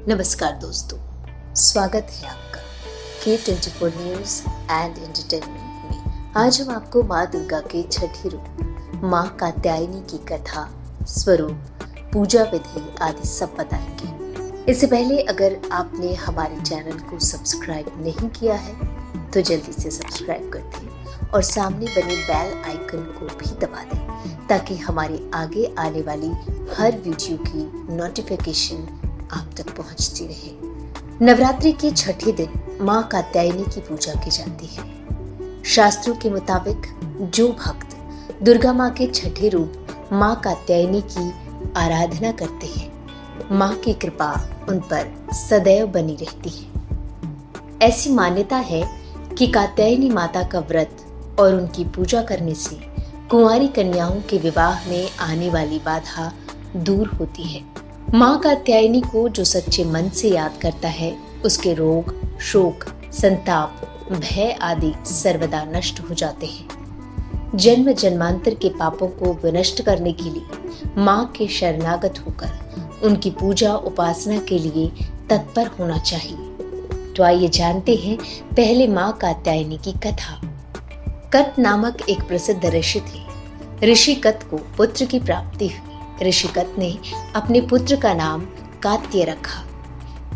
नमस्कार दोस्तों, स्वागत है आपका K24 न्यूज एंड एंटरटेनमेंट में। आज हम आपको माँ दुर्गा के छठी रूप माँ कात्यायनी की कथा, स्वरूप, पूजा विधि आदि सब बताएंगे। इससे पहले अगर आपने हमारे चैनल को सब्सक्राइब नहीं किया है तो जल्दी से सब्सक्राइब कर दें और सामने बने बेल आइकन को भी दबा दें ताकि हमारे आगे आने वाली हर वीडियो की नोटिफिकेशन आप तक पहुंचती रहे। नवरात्रि के छठे दिन माँ कात्यायनी की पूजा की जाती है। शास्त्रों के मुताबिक जो भक्त दुर्गा माँ के छठे रूप माँ कात्यायनी की आराधना करते हैं, माँ की कृपा उन पर सदैव बनी रहती है। ऐसी मान्यता है कि कात्यायनी माता का व्रत और उनकी पूजा करने से कुंवारी कन्याओं के विवाह में आने वाली बाधा दूर होती है। माँ कात्यायनी को जो सच्चे मन से याद करता है, उसके रोग, शोक, संताप, भय आदि सर्वदा नष्ट हो जाते हैं। जन्म जन्मांतर के पापों को विनष्ट करने के लिए माँ के शरणागत होकर उनकी पूजा उपासना के लिए तत्पर होना चाहिए। तो आइए जानते हैं पहले माँ कात्यायनी की कथा। कत नामक एक प्रसिद्ध ऋषि थे। ऋषि कत को पुत्र की प्राप्ति हुई। ऋषि कत ने अपने पुत्र का नाम कात्य रखा।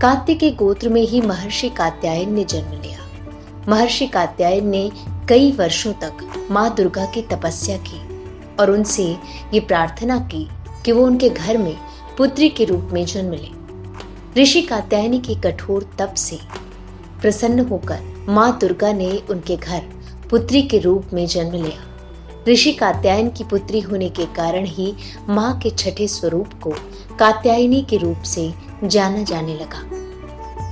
कात्य के गोत्र में ही महर्षि कात्यायन ने जन्म लिया। महर्षि कात्यायन ने कई वर्षों तक माँ दुर्गा की तपस्या की और उनसे ये प्रार्थना की कि वो उनके घर में पुत्री के रूप में जन्म ले। ऋषि कात्यायनी के कठोर तप से प्रसन्न होकर माँ दुर्गा ने उनके घर पुत्री के रूप में जन्म लिया। ऋषि कात्यायन की पुत्री होने के कारण ही माँ के छठे स्वरूप को कात्यायनी के रूप से जाना जाने लगा।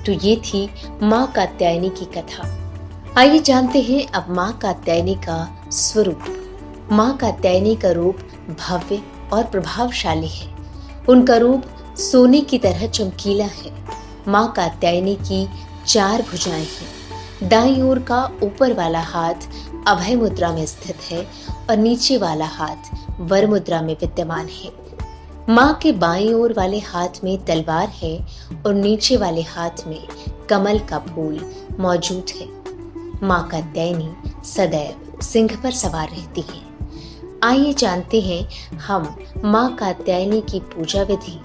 तो ये थी माँ कात्यायनी की कथा। आइए जानते हैं अब माँ कात्यायनी का स्वरूप। माँ कात्यायनी का रूप भव्य और प्रभावशाली है। उनका रूप सोने की तरह चमकीला है। माँ कात्यायनी की 4 भुजाएं हैं। दाईं ओर का ऊपर वाला हाथ अभय मुद्रा में स्थित है और नीचे वाला हाथ वर मुद्रा में विद्यमान है। माँ के बाईं ओर वाले हाथ में तलवार है और नीचे वाले हाथ में कमल का फूल मौजूद है। माँ कात्यायनी सदैव सिंह पर सवार रहती है। आइए जानते हैं हम माँ कात्यायनी की पूजा विधि।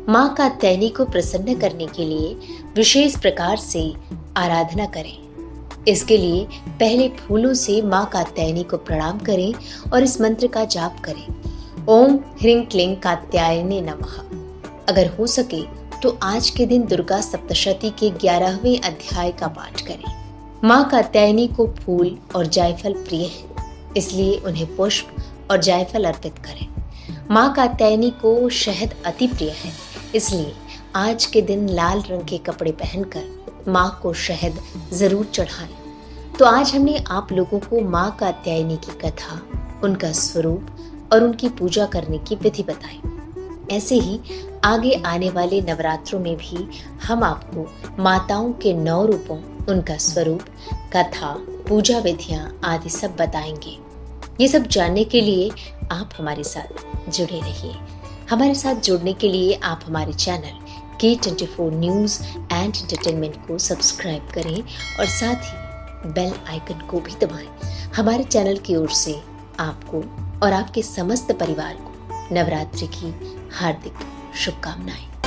माँ कात्यायनी को प्रसन्न करने के लिए विशेष प्रकार से आराधना करें। इसके लिए पहले फूलों से माँ कात्यायनी को प्रणाम करें और इस मंत्र का जाप करें। ओम ह्रीं क्लीं कात्यायने नमः। अगर हो सके तो आज के दिन दुर्गा सप्तशती के 11वें अध्याय का पाठ करें। माँ कात्यायनी को फूल और जायफल प्रिय है, इसलिए उन्हें पुष्प और जायफल अर्पित करें। माँ कात्यायनी को शहद अति प्रिय है, इसलिए आज के दिन लाल रंग के कपड़े पहनकर माँ को शहद जरूर चढ़ाएं। तो आज हमने आप लोगों को माँ कात्यायनी की कथा, उनका स्वरूप और उनकी पूजा करने की विधि बताई। ऐसे ही आगे आने वाले नवरात्रों में भी हम आपको माताओं के 9 रूपों, उनका स्वरूप, कथा, पूजा विधियां आदि सब बताएंगे। ये सब जानने के लिए आप हमारे साथ जुड़े रहिए। हमारे साथ जुड़ने के लिए आप हमारे channel K24 news and entertainment को सब्सक्राइब करें और साथ ही बेल आइकन को भी दबाएं। हमारे चैनल की ओर से आपको और आपके समस्त परिवार को नवरात्रि की हार्दिक शुभकामनाएं।